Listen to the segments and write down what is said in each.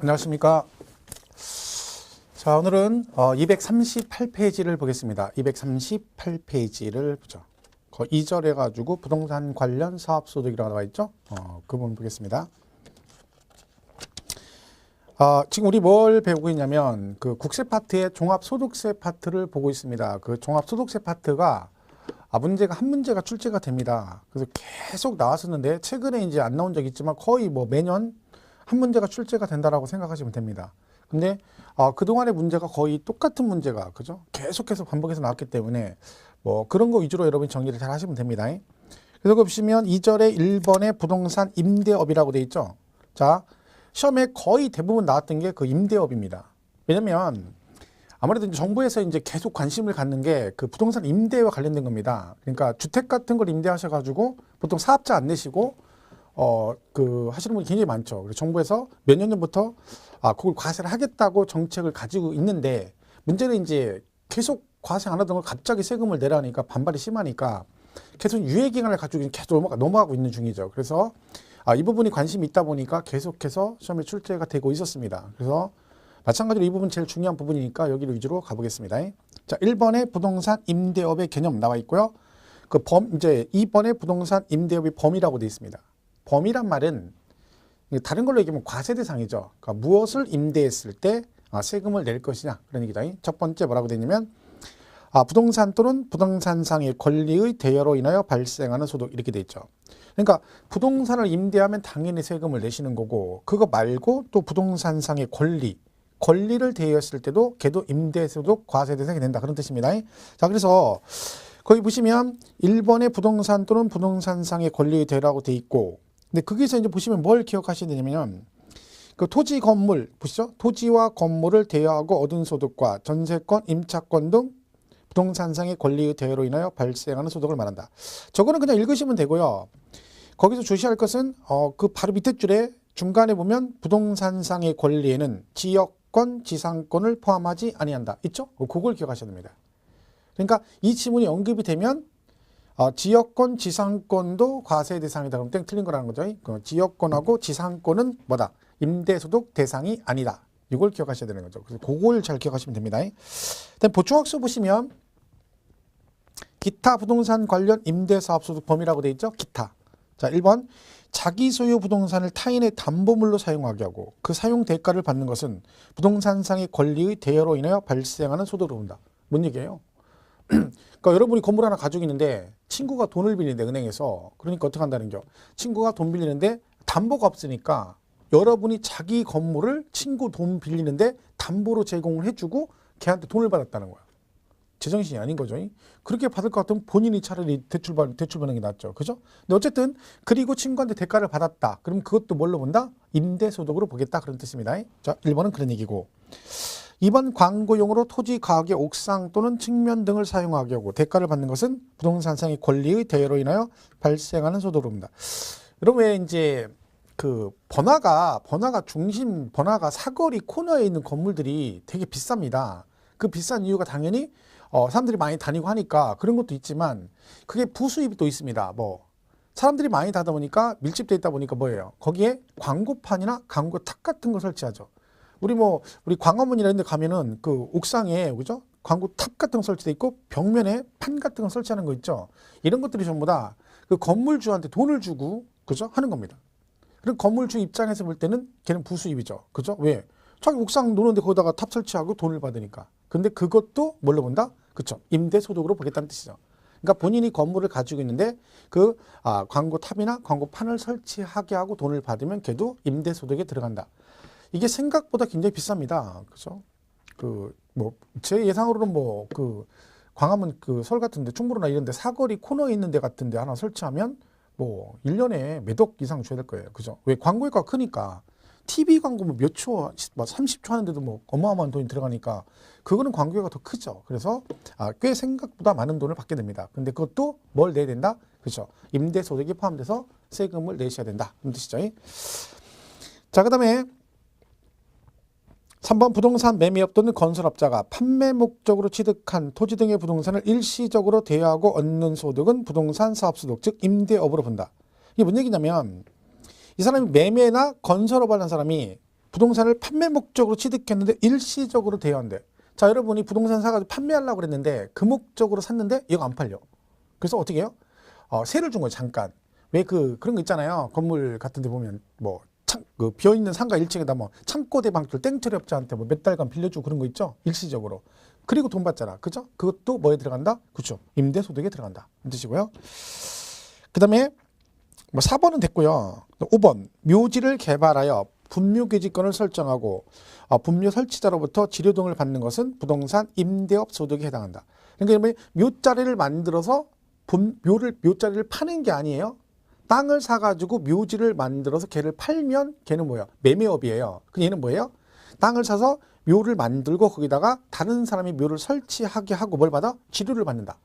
안녕하십니까. 자, 오늘은 238페이지를 보겠습니다. 238페이지를 보죠. 2절 해가지고 부동산 관련 사업소득이라고 나와 있죠. 그 부분 보겠습니다. 지금 우리 뭘 배우고 있냐면 그 국세 파트의 종합소득세 파트를 보고 있습니다. 그 종합소득세 파트가 문제가 한 문제가 출제가 됩니다. 그래서 계속 나왔었는데 최근에 이제 안 나온 적이 있지만 거의 뭐 매년 한 문제가 출제가 된다라고 생각하시면 됩니다. 근데 그동안의 문제가 거의 똑같은 문제가 그죠? 계속해서 반복해서 나왔기 때문에 뭐 그런 거 위주로 여러분이 정리를 잘 하시면 됩니다. 그래서 보시면 2절에 1번에 부동산 임대업이라고 돼 있죠. 자, 시험에 거의 대부분 나왔던 게 그 임대업입니다. 왜냐면 아무래도 이제 정부에서 이제 계속 관심을 갖는 게 그 부동산 임대와 관련된 겁니다. 그러니까 주택 같은 걸 임대하셔가지고 보통 사업자 안 내시고 하시는 분이 굉장히 많죠. 그래서 정부에서 몇 년 전부터 그걸 과세를 하겠다고 정책을 가지고 있는데 문제는 이제 계속 과세 안 하던 걸 갑자기 세금을 내라니까 반발이 심하니까 계속 유예 기간을 가지고 계속 넘어가고 있는 중이죠. 그래서 이 부분이 관심이 있다 보니까 계속해서 시험에 출제가 되고 있었습니다. 그래서 마찬가지로 이 부분 제일 중요한 부분이니까 여기를 위주로 가보겠습니다. 자, 1번에 부동산 임대업의 개념 나와 있고요. 이제 2번에 부동산 임대업의 범위라고 되어 있습니다. 범위란 말은 다른 걸로 얘기하면 과세 대상이죠. 그러니까 무엇을 임대했을 때 세금을 낼 것이냐 그런 얘기다. 첫 번째 뭐라고 되어 있냐면 부동산 또는 부동산상의 권리의 대여로 인하여 발생하는 소득 이렇게 돼 있죠. 그러니까 부동산을 임대하면 당연히 세금을 내시는 거고 그거 말고 또 부동산상의 권리를 대여했을 때도 걔도 임대소득 과세 대상이 된다 그런 뜻입니다. 자, 그래서 거기 보시면 1번에 부동산 또는 부동산상의 권리의 대여라고 돼 있고 근데 거기서 이제 보시면 뭘 기억하셔야 되냐면 그 토지 건물 보시죠. 토지와 건물을 대여하고 얻은 소득과 전세권, 임차권 등 부동산상의 권리의 대여로 인하여 발생하는 소득을 말한다. 저거는 그냥 읽으시면 되고요. 거기서 주시할 것은 그 바로 밑에 줄에 중간에 보면 부동산상의 권리에는 지역권, 지상권을 포함하지 아니한다. 있죠? 그걸 기억하셔야 됩니다. 그러니까 이 지문이 언급이 되면 지역권, 지상권도 과세 대상이다. 그럼 땡 틀린 거라는 거죠. 그 지역권하고 지상권은 뭐다? 임대소득 대상이 아니다. 이걸 기억하셔야 되는 거죠. 그래서 그걸 잘 기억하시면 됩니다. 다음 보충학수 보시면 기타 부동산 관련 임대사업소득 범위라고 되어 있죠. 기타. 자, 1번 자기 소유 부동산을 타인의 담보물로 사용하게 하고 그 사용 대가를 받는 것은 부동산상의 권리의 대여로 인하여 발생하는 소득으로 본다. 뭔 얘기예요? 그러니까 여러분이 건물 하나 가지고 있는데 친구가 돈을 빌리는데 은행에서 그러니까 어떻게 한다는 겨? 친구가 돈 빌리는데 담보가 없으니까 여러분이 자기 건물을 친구 돈 빌리는데 담보로 제공을 해주고 걔한테 돈을 받았다는 거야. 제정신이 아닌 거죠. 그렇게 받을 것 같으면 본인이 차라리 대출 받는 게 낫죠. 그죠? 근데 어쨌든 그리고 친구한테 대가를 받았다. 그럼 그것도 뭘로 본다? 임대소득으로 보겠다. 그런 뜻입니다. 자, 1번은 그런 얘기고 2번 광고용으로 토지 가옥의 옥상 또는 측면 등을 사용하게 하고 대가를 받는 것은 부동산상의 권리의 대여로 인하여 발생하는 소득으로 봅니다. 여러분 왜 이제 그 번화가 사거리 코너에 있는 건물들이 되게 비쌉니다. 그 비싼 이유가 당연히 사람들이 많이 다니고 하니까 그런 것도 있지만 그게 부수입이 또 있습니다. 뭐 사람들이 많이 다다 보니까 밀집돼 있다 보니까 뭐예요? 거기에 광고판이나 광고탑 같은 거 설치하죠. 우리 광화문 이런 데 가면은 그 옥상에 그죠? 광고탑 같은 거 설치돼 있고 벽면에 판 같은 거 설치하는 거 있죠. 이런 것들이 전부 다 그 건물주한테 돈을 주고 그죠? 하는 겁니다. 그럼 건물주 입장에서 볼 때는 걔는 부수입이죠. 그죠? 왜? 자기 옥상 노는데 거기다가 탑 설치하고 돈을 받으니까. 근데 그것도 뭘로 본다? 그쵸? 임대소득으로 보겠다는 뜻이죠. 그러니까 본인이 건물을 가지고 있는데 그 광고탑이나 광고판을 설치하게 하고 돈을 받으면 걔도 임대소득에 들어간다. 이게 생각보다 굉장히 비쌉니다. 그죠? 제 예상으로는 광화문 서울 같은데 충무로나 이런 데 사거리 코너에 있는 데 같은 데 하나 설치하면 1년에 몇 억 이상 줘야 될 거예요. 그죠? 왜? 광고효과가 크니까. TV 광고 몇 초, 30초 하는데도 어마어마한 돈이 들어가니까 그거는 광고효과가 더 크죠. 그래서 꽤 생각보다 많은 돈을 받게 됩니다. 근데 그것도 뭘 내야 된다? 그렇죠. 임대소득이 포함돼서 세금을 내셔야 된다. 그런 뜻이죠. 자, 그 다음에 3번 부동산 매매업 또는 건설업자가 판매 목적으로 취득한 토지 등의 부동산을 일시적으로 대여하고 얻는 소득은 부동산 사업소득, 즉 임대업으로 본다. 이게 뭔 얘기냐면 이 사람이 매매나 건설업을 하는 사람이 부동산을 판매 목적으로 취득했는데 일시적으로 대여한대. 자, 여러분이 부동산 사가지고 판매하려고 그랬는데 그 목적으로 샀는데 얘가 안 팔려. 그래서 어떻게 해요? 세를 준 거예요, 잠깐. 왜 그런 거 있잖아요. 건물 같은 데 보면 뭐 그 비어있는 상가 1층에다 뭐 창고 대방출 땡처리업자한테 뭐 몇 달간 빌려주고 그런 거 있죠? 일시적으로. 그리고 돈 받잖아. 그죠? 그것도 뭐에 들어간다? 그렇죠. 임대소득에 들어간다. 뜻이고요. 그 다음에 뭐 4번은 됐고요. 5번 묘지를 개발하여 분묘교지권을 설정하고 분묘 설치자로부터 지료 등을 받는 것은 부동산 임대업 소득에 해당한다. 그러니까 묘자리를 만들어서 묘자리를 파는 게 아니에요. 땅을 사가지고 묘지를 만들어서 걔를 팔면 걔는 뭐예요? 매매업이에요. 그 얘는 뭐예요? 땅을 사서 묘를 만들고 거기다가 다른 사람이 묘를 설치하게 하고 뭘 받아? 지료를 받는다.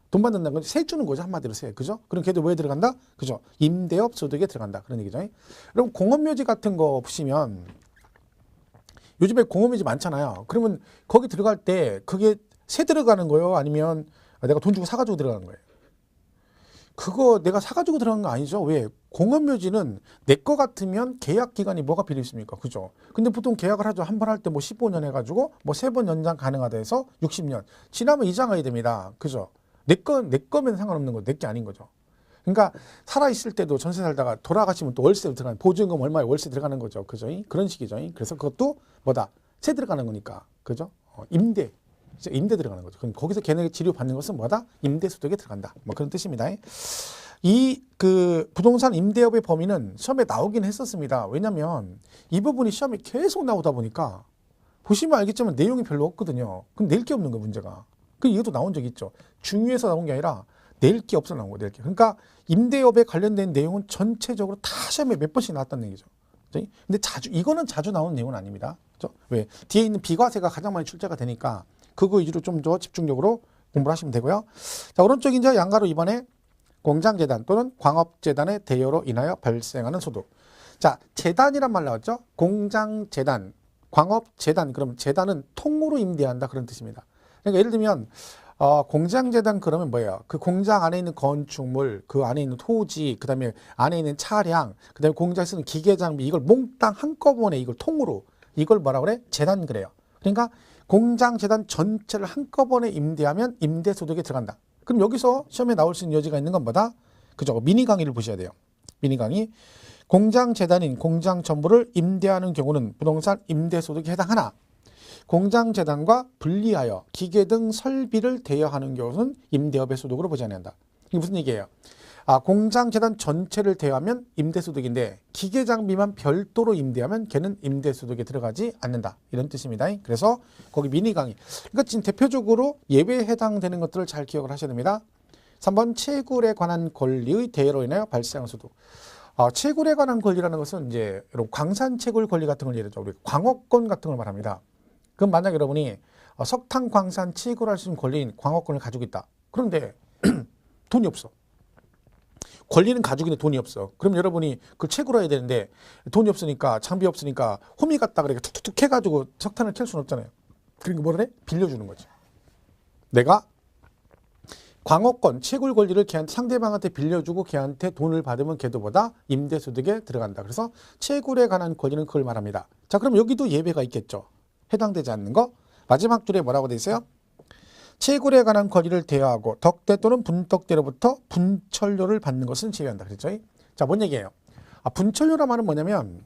돈 받는다는 건 세 주는 거죠. 한마디로 세. 그죠? 그럼 걔도 뭐에 들어간다? 그죠? 임대업 소득에 들어간다. 그런 얘기죠. 그럼 공업묘지 같은 거 보시면 요즘에 공업묘지 많잖아요. 그러면 거기 들어갈 때 그게 세 들어가는 거예요? 아니면 내가 돈 주고 사가지고 들어가는 거예요? 그거 내가 사가지고 들어간 거 아니죠. 왜? 공업묘지는 내 거 같으면 계약 기간이 뭐가 필요 있습니까? 그죠? 근데 보통 계약을 하죠. 한 번 할 때 뭐 15년 해가지고 뭐 3번 연장 가능하다 해서 60년. 지나면 이장해야 됩니다. 그죠? 내 거면 상관없는 거, 내 게 아닌 거죠. 그러니까 살아있을 때도 전세 살다가 돌아가시면 또 월세 들어가는, 보증금 얼마에 월세 들어가는 거죠. 그죠? 그런 식이죠. 그래서 그것도 뭐다? 세 들어가는 거니까. 그죠? 임대 들어가는 거죠. 그럼 거기서 걔네가 지료 받는 것은 뭐다? 임대소득에 들어간다. 뭐 그런 뜻입니다. 이 부동산 임대업의 범위는 시험에 나오긴 했었습니다. 왜냐면 이 부분이 시험에 계속 나오다 보니까 보시면 알겠지만 내용이 별로 없거든요. 그럼 낼 게 없는 거예요, 문제가. 이것도 나온 적이 있죠. 중요해서 나온 게 아니라 낼 게 없어 나온 거예요, 낼 게. 그러니까 임대업에 관련된 내용은 전체적으로 다 시험에 몇 번씩 나왔다는 얘기죠. 근데 이거는 자주 나오는 내용은 아닙니다. 그죠? 왜? 뒤에 있는 비과세가 가장 많이 출제가 되니까 그거 위주로 좀 더 집중적으로 공부를 하시면 되고요. 자, 오른쪽 이제 양가로 이번에 공장재단 또는 광업재단의 대여로 인하여 발생하는 소득. 자, 재단이란 말 나왔죠? 공장재단, 광업재단. 그럼 재단은 통으로 임대한다. 그런 뜻입니다. 그러니까 예를 들면 공장재단 그러면 뭐예요? 그 공장 안에 있는 건축물, 그 안에 있는 토지, 그 다음에 안에 있는 차량, 그 다음에 공장에 쓰는 기계장비 이걸 몽땅 한꺼번에 이걸 통으로 이걸 뭐라 그래? 재단 그래요. 그러니까 공장 재단 전체를 한꺼번에 임대하면 임대소득에 들어간다. 그럼 여기서 시험에 나올 수 있는 여지가 있는 건 뭐다? 그죠? 미니 강의를 보셔야 돼요. 미니 강의. 공장 재단인 공장 전부를 임대하는 경우는 부동산 임대소득에 해당하나 공장 재단과 분리하여 기계 등 설비를 대여하는 경우는 임대업의 소득으로 보지 않는다. 이게 무슨 얘기예요? 공장 재단 전체를 대여하면 임대소득인데 기계 장비만 별도로 임대하면 걔는 임대소득에 들어가지 않는다. 이런 뜻입니다. 그래서 거기 미니 강의. 그러니까 지금 대표적으로 예외에 해당되는 것들을 잘 기억을 하셔야 됩니다. 3번 채굴에 관한 권리의 대여로 인하여 발생한 소득. 채굴에 관한 권리라는 것은 이제 여러분 광산 채굴 권리 같은 걸 예를 들어 우리 광업권 같은 걸 말합니다. 그럼 만약 여러분이 석탄 광산 채굴할 수 있는 권리인 광업권을 가지고 있다. 그런데 돈이 없어. 권리는 가지고 있는데 돈이 없어. 그럼 여러분이 그걸 채굴해야 되는데 돈이 없으니까 장비 없으니까 호미 갖다 그래 툭툭툭 해가지고 석탄을 캘 수는 없잖아요. 그러니까 뭐를 해? 빌려주는 거지. 내가 광업권 채굴 권리를 걔한테 상대방한테 빌려주고 걔한테 돈을 받으면 걔도 보다 임대소득에 들어간다. 그래서 채굴에 관한 권리는 그걸 말합니다. 자, 그럼 여기도 예외가 있겠죠. 해당되지 않는 거. 마지막 줄에 뭐라고 돼 있어요? 채굴에 관한 권리를 대여하고 덕대 또는 분덕대로부터 분철료를 받는 것은 제외한다. 그랬죠? 자, 뭔 얘기예요? 분철료란 말은 뭐냐면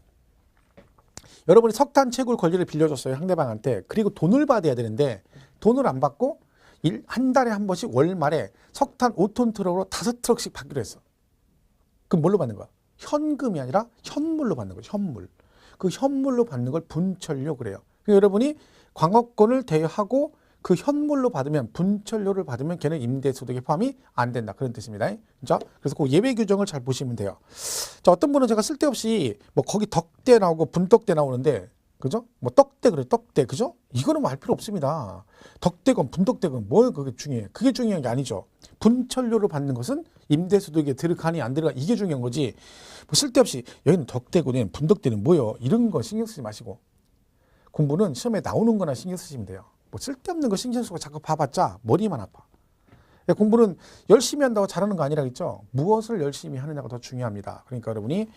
여러분이 석탄 채굴 권리를 빌려줬어요. 상대방한테. 그리고 돈을 받아야 되는데 돈을 안 받고 한 달에 한 번씩 월말에 석탄 5톤 트럭으로 5트럭씩 받기로 했어. 그럼 뭘로 받는 거야? 현금이 아니라 현물로 받는 거죠. 현물. 그 현물로 받는 걸 분철료 그래요. 그러니까 여러분이 광업권을 대여하고 그 현물로 받으면 분철료를 받으면 걔는 임대소득에 포함이 안 된다. 그런 뜻입니다. 그죠? 그래서 그 예외 규정을 잘 보시면 돼요. 자, 어떤 분은 제가 쓸데없이 뭐 거기 덕대 나오고 분덕대 나오는데 그죠? 뭐 떡대 그래 떡대 그죠? 이거는 뭐 할 필요 없습니다. 덕대건 분덕대건 뭐 그게 중요해? 그게 중요한 게 아니죠. 분철료를 받는 것은 임대소득에 들어가니 안 들어가 이게 중요한 거지. 뭐 쓸데없이 여기는 덕대고 분덕대는 뭐요? 이런 거 신경 쓰지 마시고 공부는 시험에 나오는 거나 신경 쓰시면 돼요. 뭐 쓸데없는 거 신경 쓰고 자꾸 봐봤자 머리만 아파. 공부는 열심히 한다고 잘하는 거 아니라겠죠. 무엇을 열심히 하느냐가 더 중요합니다. 그러니까 여러분이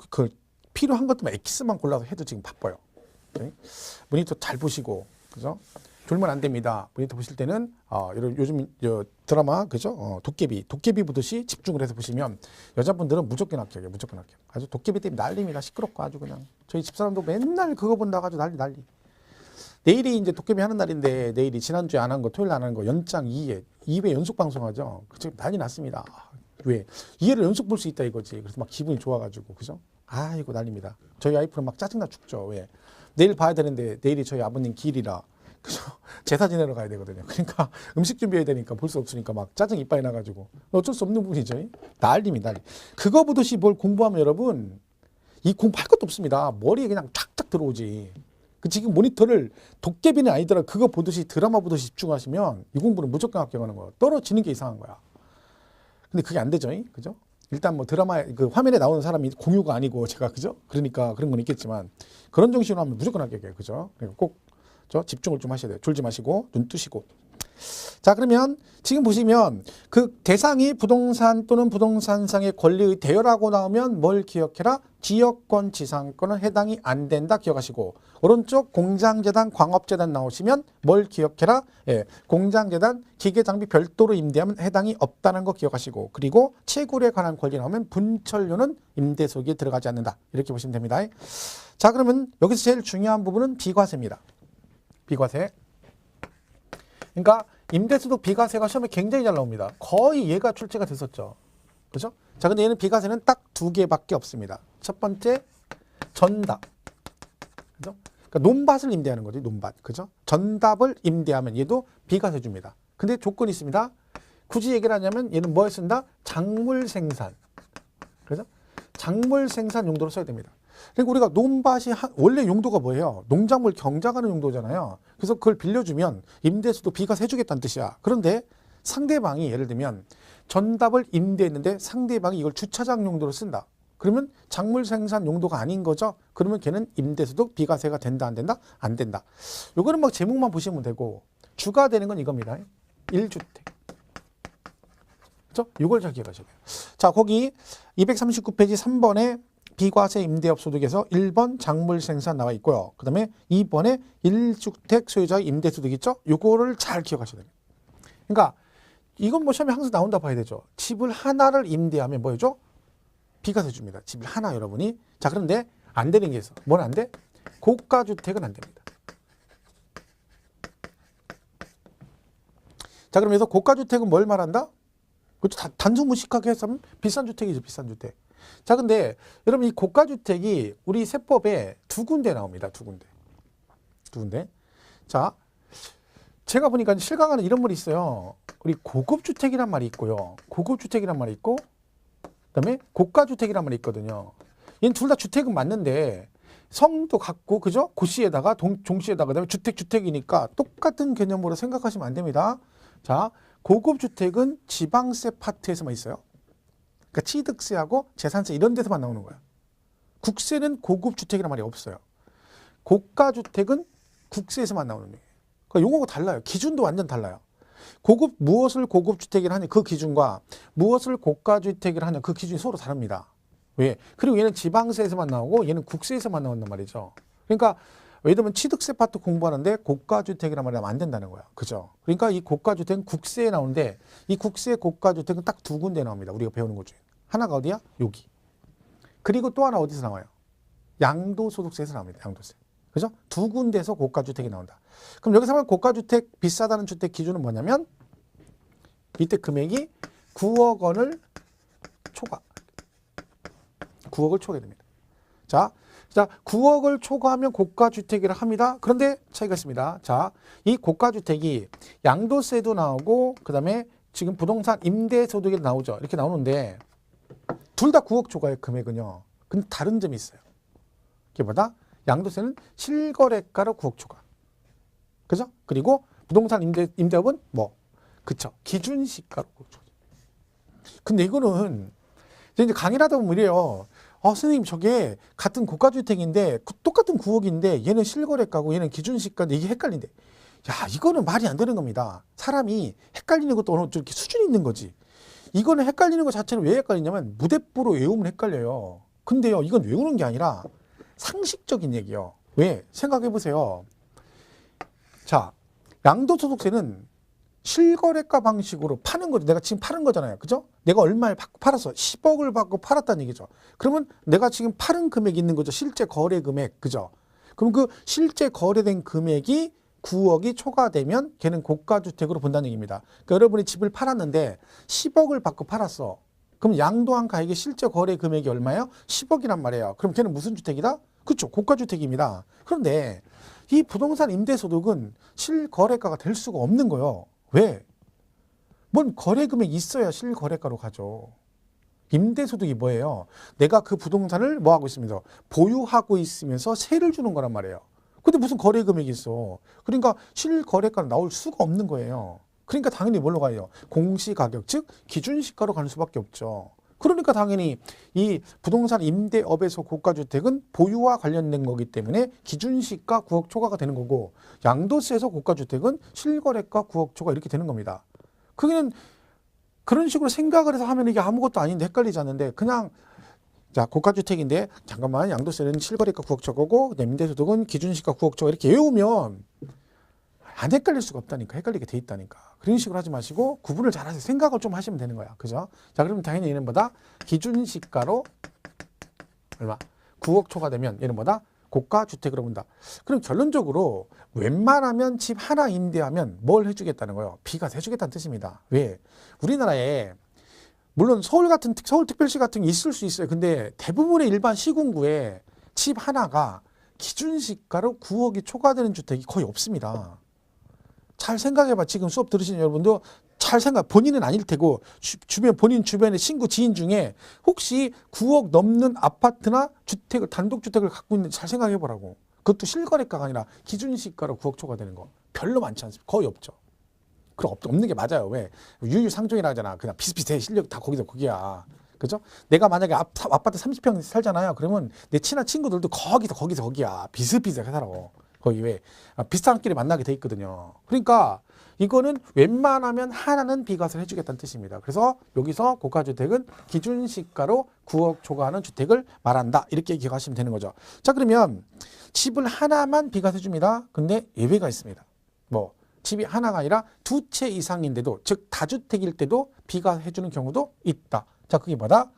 그 필요한 것들만 엑스만 골라서 해도 지금 바빠요. 네? 모니터 잘 보시고, 그죠? 졸면 안 됩니다. 모니터 보실 때는 이런 요즘 드라마 그죠? 도깨비 보듯이 집중을 해서 보시면 여자분들은 무조건 합격이에요. 무조건 합격. 아주 도깨비 때문에 난립니다. 시끄럽고 아주 그냥 저희 집사람도 맨날 그거 본다고 아주 난리. 내일이 이제 도깨비 하는 날인데 내일이 지난주에 안 한 거 토요일 안 한 거 연장 2회 연속 방송하죠. 지금 난리 났습니다. 왜? 2회를 연속 볼 수 있다 이거지. 그래서 막 기분이 좋아가지고 그죠? 아이고 난립니다. 저희 와이프는 막 짜증나 죽죠. 왜? 내일 봐야 되는데 내일이 저희 아버님 길이라 그죠? 제사 지내러 가야 되거든요. 그러니까 음식 준비해야 되니까 볼 수 없으니까 막 짜증 이빨이 나가지고 어쩔 수 없는 부분이죠. 난립니다. 그거 보듯이 뭘 공부하면 여러분 이 공부할 것도 없습니다. 머리에 그냥 쫙쫙 들어오지. 그 지금 모니터를 도깨비는 아니더라도 그거 보듯이 드라마 보듯이 집중하시면 이 공부는 무조건 합격하는 거야. 떨어지는 게 이상한 거야. 근데 그게 안 되죠. 그죠? 일단 뭐 드라마 그 화면에 나오는 사람이 공유가 아니고 제가 그죠? 그러니까 그런 건 있겠지만 그런 정신으로 하면 무조건 합격이에요. 그죠? 그러니까 꼭 집중을 좀 하셔야 돼요. 졸지 마시고 눈 뜨시고. 자 그러면 지금 보시면 그 대상이 부동산 또는 부동산상의 권리의 대여라고 나오면 뭘 기억해라? 지역권 지상권은 해당이 안 된다 기억하시고 오른쪽 공장재단 광업재단 나오시면 뭘 기억해라? 예, 공장재단 기계장비 별도로 임대하면 해당이 없다는 거 기억하시고 그리고 채굴에 관한 권리 나오면 분철료는 임대소득에 들어가지 않는다 이렇게 보시면 됩니다. 자 그러면 여기서 제일 중요한 부분은 비과세입니다. 비과세. 그러니까 임대소득 비과세가 시험에 굉장히 잘 나옵니다. 거의 얘가 출제가 됐었죠. 그죠? 자, 근데 얘는 비과세는 딱 두 개밖에 없습니다. 첫 번째, 전답. 그죠? 그러니까 논밭을 임대하는 거지, 논밭. 그죠? 전답을 임대하면 얘도 비과세 줍니다. 근데 조건이 있습니다. 굳이 얘기를 하냐면 얘는 뭐에 쓴다? 작물 생산. 그죠? 작물 생산 용도로 써야 됩니다. 그리고 우리가 논밭이 원래 용도가 뭐예요? 농작물 경작하는 용도잖아요. 그래서 그걸 빌려주면 임대수도 비과세 해주겠다는 뜻이야. 그런데 상대방이 예를 들면 전답을 임대했는데 상대방이 이걸 주차장 용도로 쓴다. 그러면 작물 생산 용도가 아닌 거죠. 그러면 걔는 임대수도 비과세가 된다 안 된다? 안 된다. 요거는 막 제목만 보시면 되고 주가 되는 건 이겁니다. 1주택. 그렇죠? 이걸 잘 기억하셔야 돼요. 자, 거기 239페이지 3번에 비과세 임대업 소득에서 1번 작물 생산 나와 있고요. 그 다음에 2번에 1주택 소유자의 임대소득 있죠? 요거를 잘 기억하셔야 됩니다. 그러니까 이건 뭐 시험에 항상 나온다 봐야 되죠. 집을 하나를 임대하면 뭐죠? 비과세 줍니다. 집을 하나 여러분이. 자, 그런데 안 되는 게 있어. 뭔 안 돼? 고가주택은 안 됩니다. 자, 그러면서 고가주택은 뭘 말한다? 그렇죠. 단순무식하게 해서 비싼 주택이죠. 비싼 주택. 자, 근데 여러분 이 고가주택이 우리 세법에 두 군데 나옵니다. 두 군데. 자, 제가 보니까 실강하는 이런 말이 있어요. 우리 고급주택이란 말이 있고요. 고급주택이란 말이 있고 그다음에 고가주택이란 말이 있거든요. 얘는 둘 다 주택은 맞는데 성도 같고 그죠? 고시에다가 종시에다가 그다음에 주택이니까 똑같은 개념으로 생각하시면 안 됩니다. 자, 고급주택은 지방세 파트에서만 있어요. 그러니까 취득세하고 재산세 이런 데서만 나오는 거야. 국세는 고급주택이란 말이 없어요. 고가주택은 국세에서만 나오는 거예요. 그러니까 용어가 달라요. 기준도 완전 달라요. 무엇을 고급주택이라 하냐 그 기준과 무엇을 고가주택이라 하냐 그 기준이 서로 다릅니다. 왜? 그리고 얘는 지방세에서만 나오고 얘는 국세에서만 나온단 말이죠. 그러니까 예를 들면 취득세 파트 공부하는데 고가주택이란 말이 하면 안 된다는 거야. 그죠? 그러니까 이 고가주택은 국세에 나오는데 이 국세 고가주택은 딱 두 군데 나옵니다. 우리가 배우는 것 중에. 하나가 어디야? 여기. 그리고 또 하나 어디서 나와요? 양도소득세에서 나옵니다. 양도세. 그죠? 두 군데에서 고가주택이 나온다. 그럼 여기서 하면 고가주택 비싸다는 주택 기준은 뭐냐면 이때 금액이 9억 원을 초과. 9억을 초과됩니다. 자, 9억을 초과하면 고가주택이라 합니다. 그런데 차이가 있습니다. 자, 이 고가주택이 양도세도 나오고 그다음에 지금 부동산 임대소득이 나오죠. 이렇게 나오는데 둘 다 9억 초과의 금액은요. 근데 다른 점이 있어요. 그게 뭐다? 양도세는 실거래가로 9억 초과. 그죠? 그리고 부동산 임대업은 뭐? 그쵸. 기준시가로 9억 초과. 근데 이거는 이제 강의를 하다 보면 이래요. 선생님 저게 같은 고가주택인데 똑같은 9억인데 얘는 실거래가고 얘는 기준시가인데 이게 헷갈린대. 야, 이거는 말이 안 되는 겁니다. 사람이 헷갈리는 것도 어느 정도 수준이 있는 거지. 이거는 헷갈리는 것 자체는 왜 헷갈리냐면 무대뽀로 외우면 헷갈려요. 근데요, 이건 외우는 게 아니라 상식적인 얘기예요. 왜? 생각해 보세요. 자, 양도소득세는 실거래가 방식으로 파는 거죠. 내가 지금 파는 거잖아요. 그죠? 내가 얼마에 받고 팔았어. 10억을 받고 팔았다는 얘기죠. 그러면 내가 지금 파는 금액이 있는 거죠. 실제 거래 금액. 그죠? 그럼 그 실제 거래된 금액이 9억이 초과되면 걔는 고가주택으로 본다는 얘기입니다. 그러니까 여러분이 집을 팔았는데 10억을 받고 팔았어. 그럼 양도한 가액의 실제 거래 금액이 얼마예요? 10억이란 말이에요. 그럼 걔는 무슨 주택이다? 그렇죠. 고가주택입니다. 그런데 이 부동산 임대소득은 실거래가가 될 수가 없는 거예요. 왜? 뭔 거래 금액이 있어야 실거래가로 가죠. 임대소득이 뭐예요? 내가 그 부동산을 뭐 하고 있습니다. 보유하고 있으면서 세를 주는 거란 말이에요. 근데 무슨 거래 금액이 있어. 그러니까 실거래가로 나올 수가 없는 거예요. 그러니까 당연히 뭘로 가요? 공시가격, 즉 기준시가로 가는 수밖에 없죠. 그러니까 당연히 이 부동산 임대업에서 고가주택은 보유와 관련된 거기 때문에 기준시가 9억 초과가 되는 거고, 양도세에서 고가주택은 실거래가 9억 초과 이렇게 되는 겁니다. 그게는 그런 식으로 생각을 해서 하면 이게 아무것도 아닌데 헷갈리지 않는데, 그냥 자, 고가주택인데 잠깐만, 양도세는 실거래가 9억 초과고 임대소득은 기준시가 9억 초과 이렇게 외우면 안 헷갈릴 수가 없다니까. 헷갈리게 돼 있다니까. 그런 식으로 하지 마시고 구분을 잘 하세요. 생각을 좀 하시면 되는 거야. 그죠? 자, 그러면 당연히 얘는 뭐다? 기준시가로 얼마? 9억 초과되면 얘는 뭐다? 고가주택으로 본다. 그럼 결론적으로 웬만하면 집 하나 임대하면 뭘 해주겠다는 거예요? 비과세 해주겠다는 뜻입니다. 왜? 우리나라에 물론 서울특별시 같은 게 있을 수 있어요. 근데 대부분의 일반 시군구에 집 하나가 기준시가로 9억이 초과되는 주택이 거의 없습니다. 잘 생각해봐. 지금 수업 들으시는 여러분도 잘 생각, 본인은 아닐 테고 본인 주변의 친구, 지인 중에 혹시 9억 넘는 아파트나 주택을, 단독주택을 갖고 있는지 잘 생각해보라고. 그것도 실거래가가 아니라 기준시가로 9억 초과되는 거 별로 많지 않습니다. 거의 없죠. 그럼 없는 게 맞아요. 왜? 유유상종이라 하잖아. 그냥 비슷비슷해. 실력 다 거기야. 그죠? 내가 만약에 아파트 30평 살잖아요. 그러면 내 친한 친구들도 거기야. 비슷비슷하게 살아. 거의 왜? 비슷한 끼리 만나게 돼 있거든요. 그러니까 이거는 웬만하면 하나는 비과세를 해주겠다는 뜻입니다. 그래서 여기서 고가주택은 기준시가로 9억 초과하는 주택을 말한다. 이렇게 기억하시면 되는 거죠. 자, 그러면 집을 하나만 비과세 줍니다. 근데 예외가 있습니다. 뭐 집이 하나가 아니라 두 채 이상인데도, 즉 다주택일 때도 비과세 해주는 경우도 있다. 자, 그게 뭐다?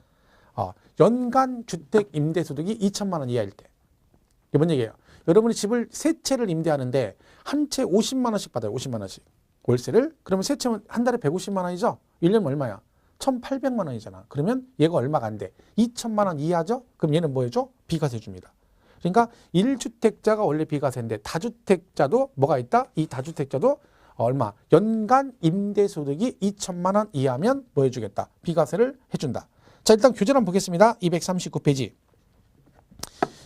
연간 주택 임대소득이 2천만 원 이하일 때. 이게 뭔 얘기예요? 여러분이 집을 세 채를 임대하는데 한 채 50만 원씩 받아요. 50만 원씩. 월세를. 그러면 세 채면 한 달에 150만 원이죠? 1년 얼마야? 1,800만 원이잖아. 그러면 얘가 얼마가 안 돼? 2천만 원 이하죠? 그럼 얘는 뭐 해줘? 비과세 줍니다. 그러니까 1주택자가 원래 비과세인데 다주택자도 뭐가 있다? 이 다주택자도 얼마? 연간 임대소득이 2천만 원 이하면 뭐 해주겠다? 비과세를 해준다. 자, 일단 교재를 한번 보겠습니다. 239페이지.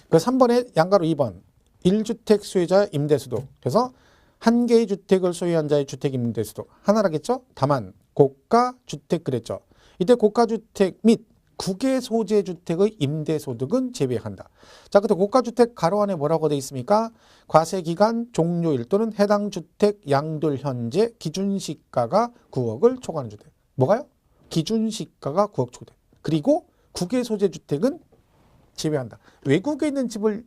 그 3번에 양가로 2번. 1주택 수요자 임대소득. 그래서 한 개의 주택을 소유한 자의 주택 임대소득. 하나라겠죠? 다만 고가주택 그랬죠. 이때 고가주택 및 국외 소재 주택의 임대소득은 제외한다. 자, 그때 고가주택 가로 안에 뭐라고 되어 있습니까? 과세기간 종료일 또는 해당 주택 양돌 현재 기준시가가 9억을 초과하는 주택. 뭐가요? 기준시가가 9억 초과돼. 그리고 국외 소재 주택은 제외한다. 외국에 있는 집을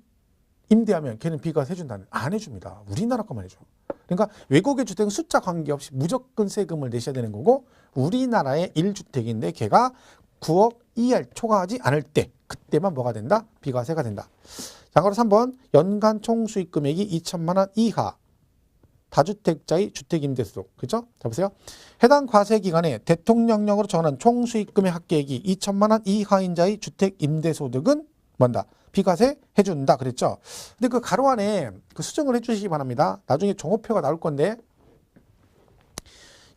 임대하면 걔는 비과세 해준다는, 안 해줍니다. 우리나라 것만 해줘. 그러니까 외국의 주택은 숫자 관계없이 무조건 세금을 내셔야 되는 거고, 우리나라의 1주택인데 걔가 9억 이하 초과하지 않을 때, 그때만 뭐가 된다? 비과세가 된다. 참고로 3번 연간 총 수익 금액이 2천만 원 이하 다주택자의 주택임대소득. 그렇죠? 자, 보세요. 해당 과세 기간에 대통령령으로 정하는 총 수익 금액 합계액이 2천만 원 이하인 자의 주택임대소득은 뭔다? 비과세 해준다 그랬죠. 근데 그 가로 안에 그 수정을 해주시기 바랍니다. 나중에 종업표가 나올 건데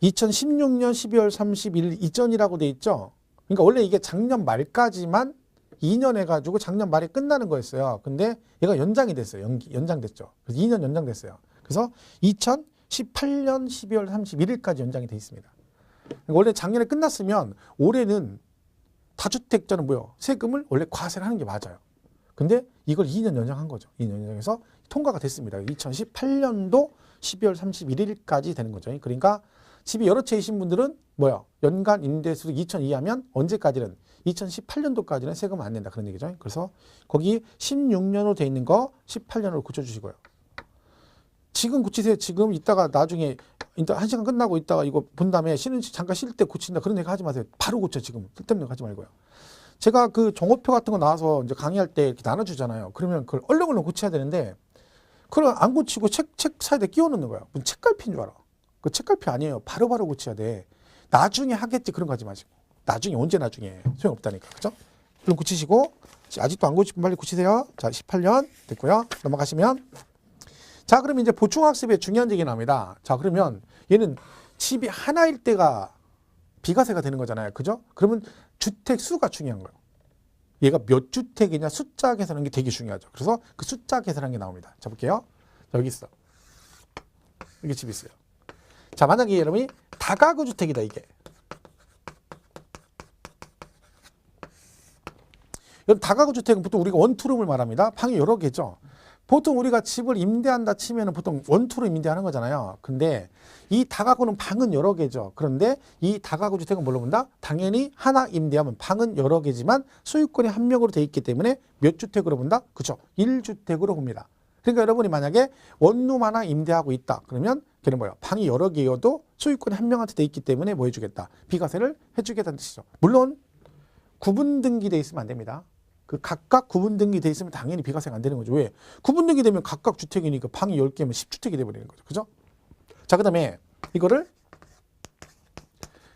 2016년 12월 31일 이전이라고 돼 있죠. 그러니까 원래 이게 작년 말까지만 2년 해가지고 작년 말에 끝나는 거였어요. 근데 얘가 연장이 됐어요. 연장됐죠. 그래서 2년 연장됐어요. 그래서 2018년 12월 31일까지 연장이 돼 있습니다. 그러니까 원래 작년에 끝났으면 올해는 다주택자는 뭐요? 세금을 원래 과세를 하는 게 맞아요. 근데 이걸 2년 연장한 거죠. 2년 연장해서 통과가 됐습니다. 2018년도 12월 31일까지 되는 거죠. 그러니까 집이 여러 채이신 분들은 뭐야? 연간 임대수득 2천 이하면 언제까지는? 2018년도까지는 세금 안 낸다. 그런 얘기죠. 그래서 거기 16년으로 돼 있는 거 18년으로 고쳐주시고요. 지금 고치세요. 지금 이따가 나중에 인터 1시간 끝나고 있다가 이거 본 다음에 쉬는 잠깐 쉴 때 고친다. 그런 얘기 하지 마세요. 바로 고쳐. 지금 쓸데없는 거 하지 말고요. 제가 그 종업표 같은 거 나와서 이제 강의할 때 이렇게 나눠주잖아요. 그러면 그걸 얼른 고쳐야 되는데 그걸 안 고치고 책 사이에 끼워 넣는 거야. 무슨 책갈피인 줄 알아. 그 책갈피 아니에요. 바로바로 고쳐야 돼. 나중에 하겠지. 그런 거 하지 마시고. 나중에 언제 나중에 소용없다니까. 그죠? 그럼 고치시고 아직도 안 고치면 빨리 고치세요. 자, 18년 됐고요. 넘어가시면 자, 그럼 이제 보충학습에 중요한 얘기 나옵니다. 자, 그러면 얘는 집이 하나일 때가 비과세가 되는 거잖아요. 그죠? 그러면 주택 수가 중요한 거예요. 얘가 몇 주택이냐 숫자 계산하는 게 되게 중요하죠. 그래서 그 숫자 계산하는 게 나옵니다. 자, 볼게요. 자, 여기 있어. 여기 집이 있어요. 자, 만약에 여러분이 다가구 주택이다, 이게. 여러분, 다가구 주택은 보통 우리가 원투룸을 말합니다. 방이 여러 개죠. 보통 우리가 집을 임대한다 치면 보통 원투룸 임대하는 거잖아요. 근데 이 다가구는 방은 여러 개죠. 그런데 이 다가구 주택은 뭘로 본다? 당연히 하나 임대하면 방은 여러 개지만 소유권이 한 명으로 돼 있기 때문에 몇 주택으로 본다? 그렇죠. 1주택으로 봅니다. 그러니까 여러분이 만약에 원룸 하나 임대하고 있다. 그러면 걔는 뭐예요? 방이 여러 개여도 소유권이 한 명한테 돼 있기 때문에 뭐 해주겠다? 비과세를 해주겠다는 뜻이죠. 물론 구분 등기돼 있으면 안 됩니다. 그 각각 구분 등기돼 있으면 당연히 비과세가 안 되는 거죠. 왜? 구분 등기되면 각각 주택이니까 방이 10개면 10주택이 돼버리는 거죠. 그죠? 자, 그 다음에 이거를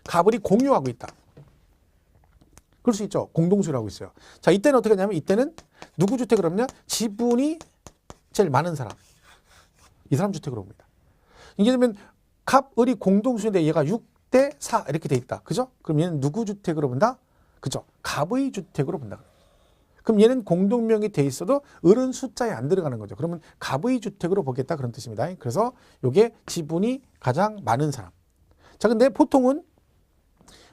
가불이 공유하고 있다. 그럴 수 있죠. 공동소유를 하고 있어요. 자, 이때는 어떻게 하냐면 이때는 누구 주택을 하냐? 지분이 제일 많은 사람. 이 사람 주택으로 봅니다. 이게 되면 갑을이 공동소유인데 얘가 6대 4 이렇게 돼 있다. 그죠? 그럼 얘는 누구 주택으로 본다? 그죠? 갑의 주택으로 본다. 그럼 얘는 공동명이 돼 있어도 을은 숫자에 안 들어가는 거죠. 그러면 갑의 주택으로 보겠다 그런 뜻입니다. 그래서 이게 지분이 가장 많은 사람. 자, 근데 보통은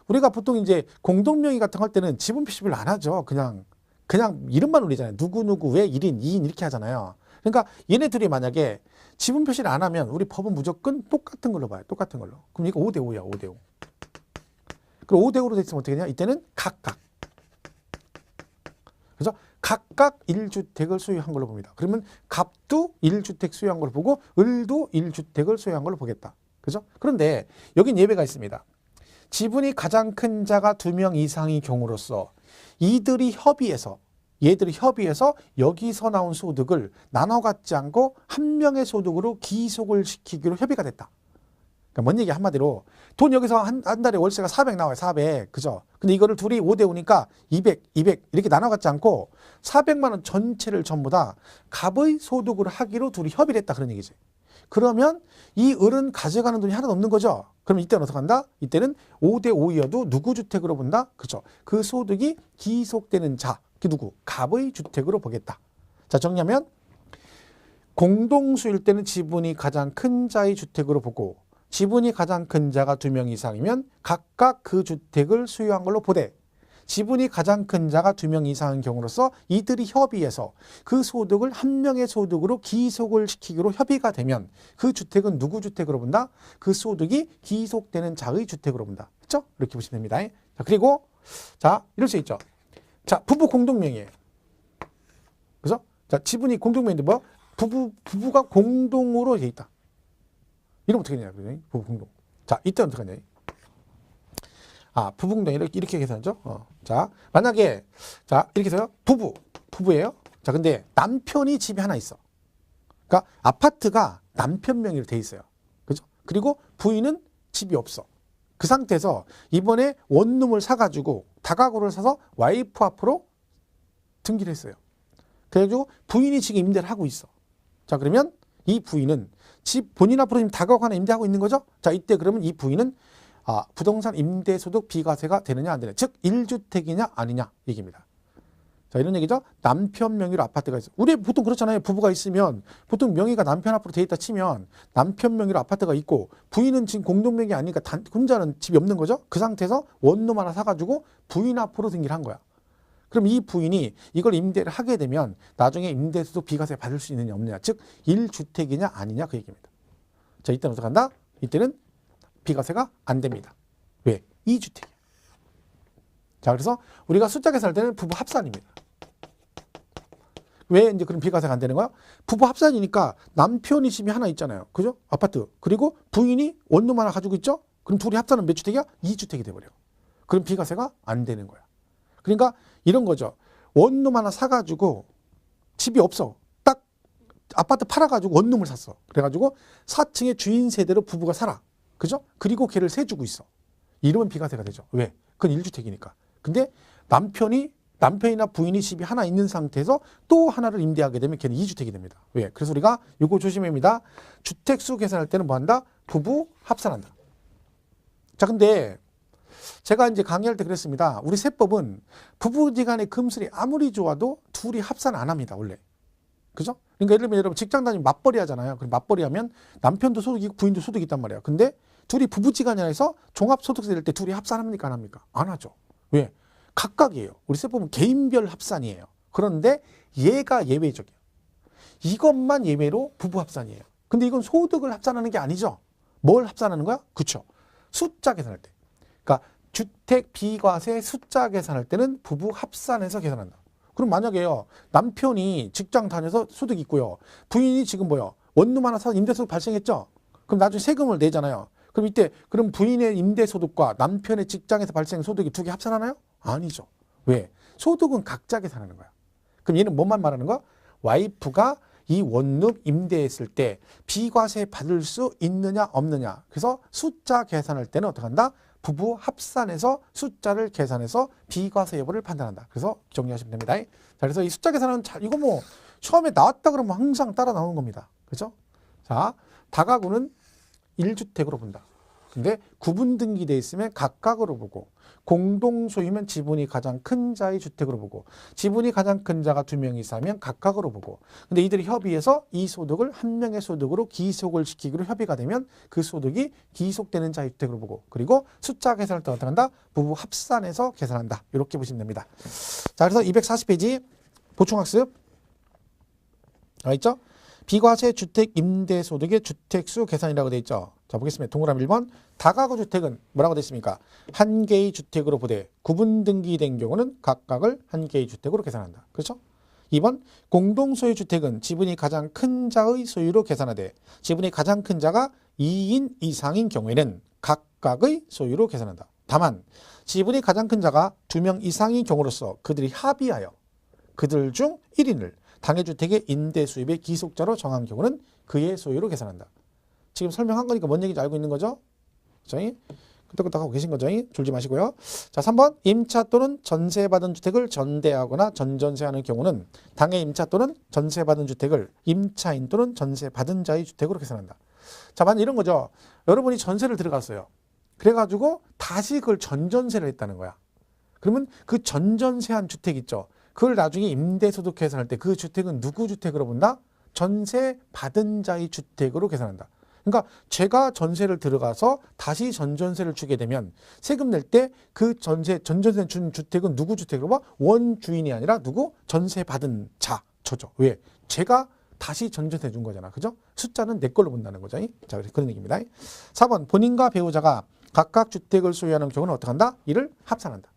우리가 보통 이제 공동명의 같은 거 할 때는 지분 표시를 안 하죠. 그냥 이름만 올리잖아요. 누구누구 왜 1인, 2인 이렇게 하잖아요. 그러니까 얘네 둘이 만약에 지분 표시를 안 하면 우리 법은 무조건 똑같은 걸로 봐요. 똑같은 걸로. 그럼 이거 5대 5야. 5대 5. 그럼 5대 5로 됐으면 어떻게 되냐? 이때는 각각. 그래서 각각 1주택을 소유한 걸로 봅니다. 그러면 갑도 1주택 소유한 걸로 보고 을도 1주택을 소유한 걸로 보겠다. 그죠? 그런데 여긴 예외가 있습니다. 지분이 가장 큰 자가 2명 이상의 경우로서 얘들이 협의해서 여기서 나온 소득을 나눠 갖지 않고 한 명의 소득으로 기속을 시키기로 협의가 됐다. 그러니까 뭔 얘기 한마디로 돈 여기서 한 달에 월세가 400 나와요. 400. 그죠? 근데 이거를 둘이 5대 5니까 200 이렇게 나눠 갖지 않고 400만 원 전체를 전부 다 갑의 소득으로 하기로 둘이 협의를 했다. 그런 얘기지. 그러면 이 을은 가져가는 돈이 하나도 없는 거죠. 그럼 이때는 어떻게 한다? 이때는 5대 5이어도 누구 주택으로 본다? 그죠? 그 소득이 기속되는 자. 그 누구? 갑의 주택으로 보겠다. 자, 정리하면 공동수일 때는 지분이 가장 큰 자의 주택으로 보고 지분이 가장 큰 자가 2명 이상이면 각각 그 주택을 소유한 걸로 보되 지분이 가장 큰 자가 2명 이상인 경우로서 이들이 협의해서 그 소득을 한 명의 소득으로 기속을 시키기로 협의가 되면 그 주택은 누구 주택으로 본다? 그 소득이 기속되는 자의 주택으로 본다. 그렇죠? 이렇게 보시면 됩니다. 자, 그리고 자, 이럴 수 있죠. 자, 부부 공동명의예요. 그죠? 자, 지분이 공동명인데 뭐? 부부가 공동으로 돼 있다. 이러면 어떻게 되냐? 부부 공동. 자, 이때는 어떻게 하냐? 부부 공동 이렇게 계산하죠. 자, 만약에 자, 이렇게 해서요. 부부예요. 자, 근데 남편이 집이 하나 있어. 그러니까 아파트가 남편 명의로 돼 있어요. 그죠? 그리고 부인은 집이 없어. 그 상태에서 이번에 원룸을 사가지고 다가구를 사서 와이프 앞으로 등기를 했어요. 그래가지고 부인이 지금 임대를 하고 있어. 자, 그러면 이 부인은 집 본인 앞으로 지금 다가구 하나 임대하고 있는 거죠. 자, 이때 그러면 이 부인은 부동산 임대소득 비과세가 되느냐 안 되느냐. 즉 1주택이냐 아니냐 얘기입니다. 자, 이런 얘기죠. 남편 명의로 아파트가 있어. 우리 보통 그렇잖아요. 부부가 있으면 보통 명의가 남편 앞으로 돼 있다 치면 남편 명의로 아파트가 있고 부인은 지금 공동명의 아니니까 혼자는 집이 없는 거죠. 그 상태에서 원룸 하나 사가지고 부인 앞으로 등기를 한 거야. 그럼 이 부인이 이걸 임대를 하게 되면 나중에 임대소득 비과세 받을 수 있느냐 없느냐. 즉 1주택이냐 아니냐 그 얘기입니다. 자, 이때는 어떻게 한다? 이때는 비과세가 안 됩니다. 왜? 2주택이에요. 자, 그래서 우리가 숫자 계산할 때는 부부 합산입니다. 왜 이제 그럼 비과세가 안 되는 거야? 부부 합산이니까 남편이 집이 하나 있잖아요. 그죠? 아파트. 그리고 부인이 원룸 하나 가지고 있죠? 그럼 둘이 합산은 몇 주택이야? 2주택이 돼버려. 그럼 비과세가 안 되는 거야. 그러니까 이런 거죠. 원룸 하나 사가지고 집이 없어. 딱 아파트 팔아가지고 원룸을 샀어. 그래가지고 4층에 주인 세대로 부부가 살아. 그죠? 그리고 걔를 세주고 있어. 이러면 비과세가 되죠. 왜? 그건 1주택이니까. 근데 남편이나 부인이 집이 하나 있는 상태에서 또 하나를 임대하게 되면 걔는 2주택이 됩니다. 왜? 그래서 우리가 이거 조심합니다. 주택수 계산할 때는 뭐 한다? 부부 합산한다. 자, 근데 제가 이제 강의할 때 그랬습니다. 우리 세법은 부부지간의 금슬이 아무리 좋아도 둘이 합산 안 합니다, 원래. 그죠? 그러니까 예를 들면 여러분 직장 다니면 맞벌이 하잖아요. 그럼 맞벌이 하면 남편도 소득이 있고 부인도 소득이 있단 말이에요. 근데 둘이 부부지간에서 종합소득세 낼 때 둘이 합산합니까? 안 합니까? 안 하죠. 왜? 각각이에요. 우리 세법은 개인별 합산이에요. 그런데 얘가 예외적이에요. 이것만 예외로 부부 합산이에요. 근데 이건 소득을 합산하는 게 아니죠. 뭘 합산하는 거야? 그쵸. 숫자 계산할 때. 그러니까 주택 비과세 숫자 계산할 때는 부부 합산해서 계산한다. 그럼 만약에요. 남편이 직장 다녀서 소득이 있고요. 부인이 지금 뭐요? 원룸 하나 사서 임대소득 발생했죠? 그럼 나중에 세금을 내잖아요. 그럼 이때 그럼 부인의 임대소득과 남편의 직장에서 발생 소득이 두 개 합산하나요? 아니죠. 왜? 소득은 각자 계산하는 거야. 그럼 얘는 뭐만 말하는 거야? 와이프가 이 원룸 임대했을 때 비과세 받을 수 있느냐 없느냐. 그래서 숫자 계산할 때는 어떻게 한다? 부부 합산해서 숫자를 계산해서 비과세 여부를 판단한다. 그래서 정리하시면 됩니다. 자, 그래서 이 숫자 계산은 이거 뭐 처음에 나왔다 그러면 항상 따라 나오는 겁니다. 그렇죠? 자, 다가구는 1주택으로 본다. 근데 구분 등기돼 있으면 각각으로 보고 공동 소유면 지분이 가장 큰 자의 주택으로 보고 지분이 가장 큰 자가 2명 이상이면 각각으로 보고 근데 이들이 협의해서 이 소득을 한 명의 소득으로 기속을 시키기로 협의가 되면 그 소득이 기속되는 자의 주택으로 보고 그리고 숫자 계산을 또 어떻게 한다? 부부 합산해서 계산한다. 이렇게 보시면 됩니다. 자, 그래서 240페이지 보충학습 있죠? 비과세 주택 임대소득의 주택수 계산이라고 되어 있죠. 자, 보겠습니다. 동그라미 1번. 다가구 주택은 뭐라고 되어 있습니까? 한 개의 주택으로 보되 구분 등기된 경우는 각각을 한 개의 주택으로 계산한다. 그렇죠? 2번. 공동소유 주택은 지분이 가장 큰 자의 소유로 계산하되 지분이 가장 큰 자가 2인 이상인 경우에는 각각의 소유로 계산한다. 다만 지분이 가장 큰 자가 2명 이상인 경우로서 그들이 합의하여 그들 중 1인을 당해주택의 임대 수입의 기속자로 정한 경우는 그의 소유로 계산한다. 지금 설명한 거니까 뭔 얘기인지 알고 있는 거죠? 그죠? 끄떡끄떡 하고 계신 거죠? 졸지 마시고요. 자, 3번. 임차 또는 전세받은 주택을 전대하거나 전전세하는 경우는 당해 임차 또는 전세받은 주택을 임차인 또는 전세받은 자의 주택으로 계산한다. 자, 만약 이런 거죠. 여러분이 전세를 들어갔어요. 그래가지고 다시 그걸 전전세를 했다는 거야. 그러면 그 전전세한 주택 있죠? 그걸 나중에 임대소득 계산할 때 그 주택은 누구 주택으로 본다? 전세 받은 자의 주택으로 계산한다. 그러니까 제가 전세를 들어가서 다시 전전세를 주게 되면 세금 낼 때 그 전전세 준 주택은 누구 주택으로 봐? 원주인이 아니라 누구? 전세 받은 자, 저죠. 왜? 제가 다시 전전세 준 거잖아. 그죠? 숫자는 내 걸로 본다는 거죠. 자, 그래서 그런 얘기입니다. 4번. 본인과 배우자가 각각 주택을 소유하는 경우는 어떻게 한다? 이를 합산한다.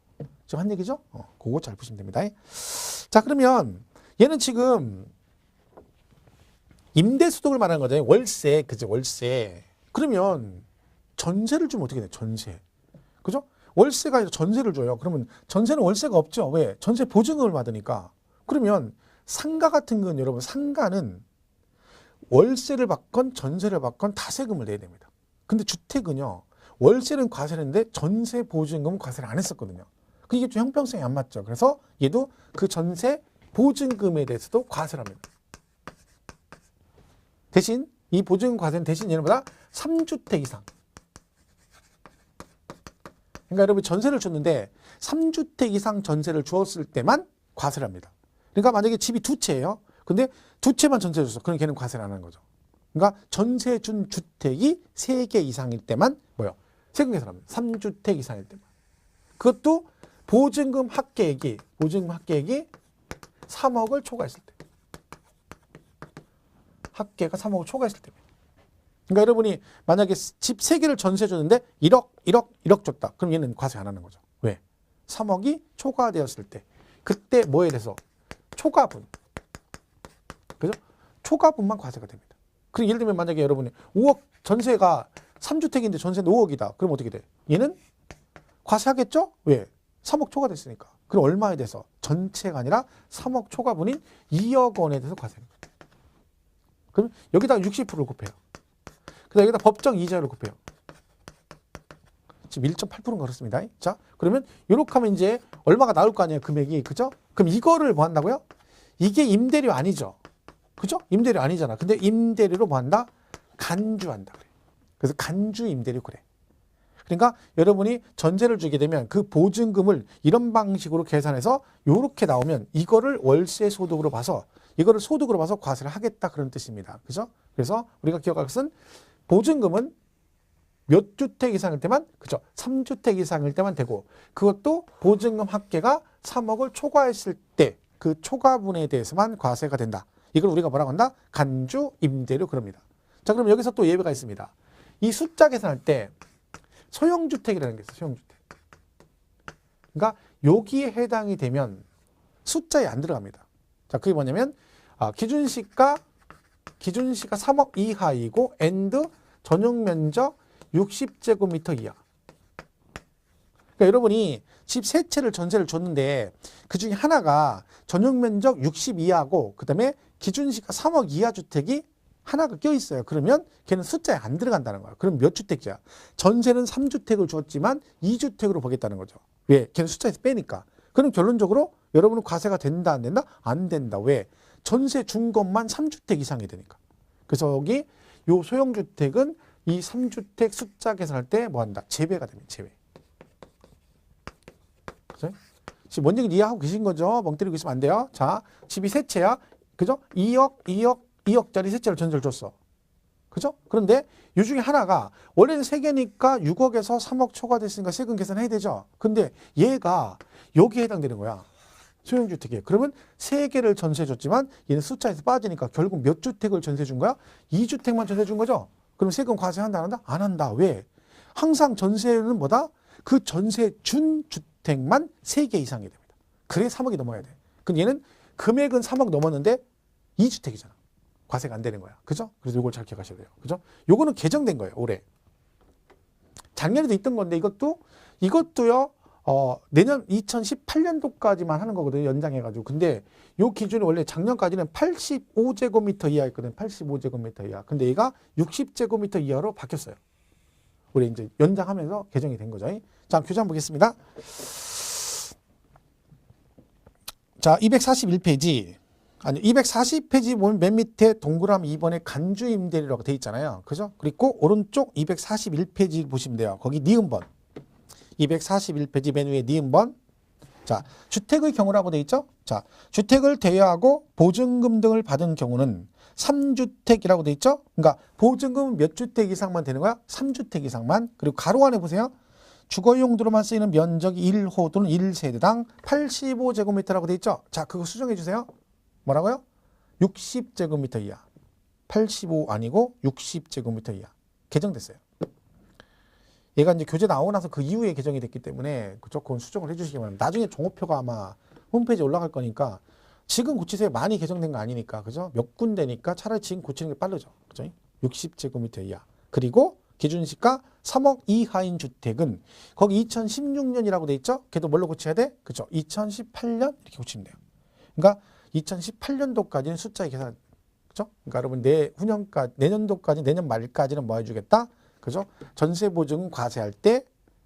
지금 한 얘기죠? 그거 잘 보시면 됩니다. 자, 그러면 얘는 지금 임대소득을 말하는 거잖아요. 월세, 그죠? 월세. 그러면 전세를 주면 어떻게 돼? 전세. 그죠? 월세가 아니라 전세를 줘요. 그러면 전세는 월세가 없죠. 왜? 전세 보증금을 받으니까. 그러면 상가 같은 건 여러분, 상가는 월세를 받건 전세를 받건 다 세금을 내야 됩니다. 근데 주택은요, 월세는 과세를 했는데 전세 보증금은 과세를 안 했었거든요. 이게 좀 형평성이 안 맞죠. 그래서 얘도 그 전세 보증금에 대해서도 과세를 합니다. 대신 이 보증금 과세는 대신 얘는 뭐다? 3주택 이상. 그러니까 여러분 전세를 줬는데 3주택 이상 전세를 주었을 때만 과세를 합니다. 그러니까 만약에 집이 2채예요. 근데 2채만 전세 줬어. 그럼 걔는 과세를 안 하는 거죠. 그러니까 전세 준 주택이 3개 이상일 때만 뭐요? 세금 계산합니다. 3주택 이상일 때만. 그것도 보증금 합계액이 3억을 초과했을 때. 합계가 3억을 초과했을 때입니다. 그러니까 여러분이 만약에 집 3개를 전세 줬는데 1억 줬다. 그럼 얘는 과세 안 하는 거죠. 왜? 3억이 초과되었을 때. 그때 뭐에 대해서? 초과분. 그죠? 초과분만 과세가 됩니다. 그리고 예를 들면 만약에 여러분이 5억 전세가 3주택인데 전세는 5억이다. 그럼 어떻게 돼? 얘는 과세하겠죠? 왜? 3억 초과됐으니까. 그럼 얼마에 대해서? 전체가 아니라 3억 초과분인 2억 원에 대해서 과세합니다. 그럼 여기다가 60%를 곱해요. 그다음 여기다 법정 이자를 곱해요. 지금 1.8%인가 그렇습니다. 자, 그러면 이렇게 하면 이제 얼마가 나올 거 아니에요, 금액이. 그죠? 그럼 이거를 뭐 한다고요? 이게 임대료 아니죠. 그죠? 임대료 아니잖아. 근데 임대료로 뭐 한다? 간주한다 그래. 그래서 간주 임대료 그래. 그러니까 여러분이 전세를 주게 되면 그 보증금을 이런 방식으로 계산해서 이렇게 나오면 이거를 월세 소득으로 봐서 이거를 소득으로 봐서 과세를 하겠다 그런 뜻입니다. 그죠? 그래서 우리가 기억할 것은 보증금은 몇 주택 이상일 때만, 그죠? 3주택 이상일 때만 되고, 그것도 보증금 합계가 3억을 초과했을 때 그 초과분에 대해서만 과세가 된다. 이걸 우리가 뭐라고 한다? 간주 임대료 그럽니다. 자, 그럼 여기서 또 예외가 있습니다. 이 숫자 계산할 때 소형주택이라는 게 있어요. 소형주택. 그러니까 여기에 해당이 되면 숫자에 안 들어갑니다. 자, 그게 뭐냐면 기준시가 3억 이하이고 and 전용 면적 60제곱미터 이하. 그러니까 여러분이 집 3채를 전세를 줬는데 그 중에 하나가 전용 면적 60 이하고 그다음에 기준시가 3억 이하 주택이 하나가 껴 있어요. 그러면 걔는 숫자에 안 들어간다는 거야. 그럼 몇 주택이야? 전세는 3주택을 줬지만 2주택으로 보겠다는 거죠. 왜? 걔는 숫자에서 빼니까. 그럼 결론적으로 여러분은 과세가 된다 안 된다? 안 된다. 왜? 전세 준 것만 3주택 이상이 되니까. 그래서 여기 요 소형주택은 이 3주택 숫자 계산할 때 뭐 한다? 제외가 됩니다. 제외. 그죠? 지금 뭔 얘기를 이해하고 계신 거죠? 멍 때리고 있으면 안 돼요. 자, 집이 3채야. 그죠? 2억짜리 3채를 전세를 줬어. 그죠? 그런데 이 중에 하나가 원래는 3개니까 6억에서 3억 초과됐으니까 세금 계산해야 되죠. 근데 얘가 여기에 해당되는 거야. 소형주택이에요. 그러면 3개를 전세 줬지만 얘는 숫자에서 빠지니까 결국 몇 주택을 전세 준 거야? 2주택만 전세 준 거죠? 그럼 세금 과세한다 안 한다? 안 한다. 왜? 항상 전세는 뭐다? 그 전세 준 주택만 3개 이상이 됩니다. 그래 3억이 넘어야 돼. 근데 얘는 금액은 3억 넘었는데 2주택이잖아. 과세가 안 되는 거야. 그죠? 그래서 이걸 잘 기억하셔야 돼요. 그죠? 요거는 개정된 거예요. 올해. 작년에도 있던 건데 이것도요. 내년 2018년도까지만 하는 거거든요. 연장해가지고. 근데 요 기준이 원래 작년까지는 85제곱미터 이하였거든요. 85제곱미터 이하. 근데 얘가 60제곱미터 이하로 바뀌었어요. 우리 이제 연장하면서 개정이 된 거죠. 자, 교재 한번 보겠습니다. 자, 241페이지. 아니, 240페이지 보면 맨 밑에 동그라미 2번에 간주 임대료라고 돼 있잖아요. 그죠? 그리고 오른쪽 241페이지 보시면 돼요. 거기 니은번. 241페이지 맨 위에 니은번. 자, 주택의 경우라고 돼 있죠? 자, 주택을 대여하고 보증금 등을 받은 경우는 3주택이라고 돼 있죠? 그러니까 보증금은 몇 주택 이상만 되는 거야? 3주택 이상만. 그리고 가로 안에 보세요. 주거 용도로만 쓰이는 면적이 1호 또는 1세대당 85제곱미터라고 돼 있죠? 자, 그거 수정해 주세요. 뭐라고요? 60제곱미터 이하. 85 아니고 60제곱미터 이하. 개정됐어요. 얘가 이제 교재 나오고 나서 그 이후에 개정이 됐기 때문에 그건 수정을 해주시기 바랍니다. 나중에 종업표가 아마 홈페이지에 올라갈 거니까 지금 고치세요. 많이 개정된 거 아니니까. 그죠? 몇 군데니까 차라리 지금 고치는 게 빠르죠. 그죠? 60제곱미터 이하. 그리고 기준시가 3억 이하인 주택은 거기 2016년이라고 돼 있죠? 걔도 뭘로 고쳐야 돼? 그죠? 2018년 이렇게 고치면 돼요. 그러니까 2018년도까지는 숫자의 계산, 그죠? 그러니까 여러분 내년도까지, 내년 말까지는 뭐 해주겠다? 그죠? 전세 보증 과세할 때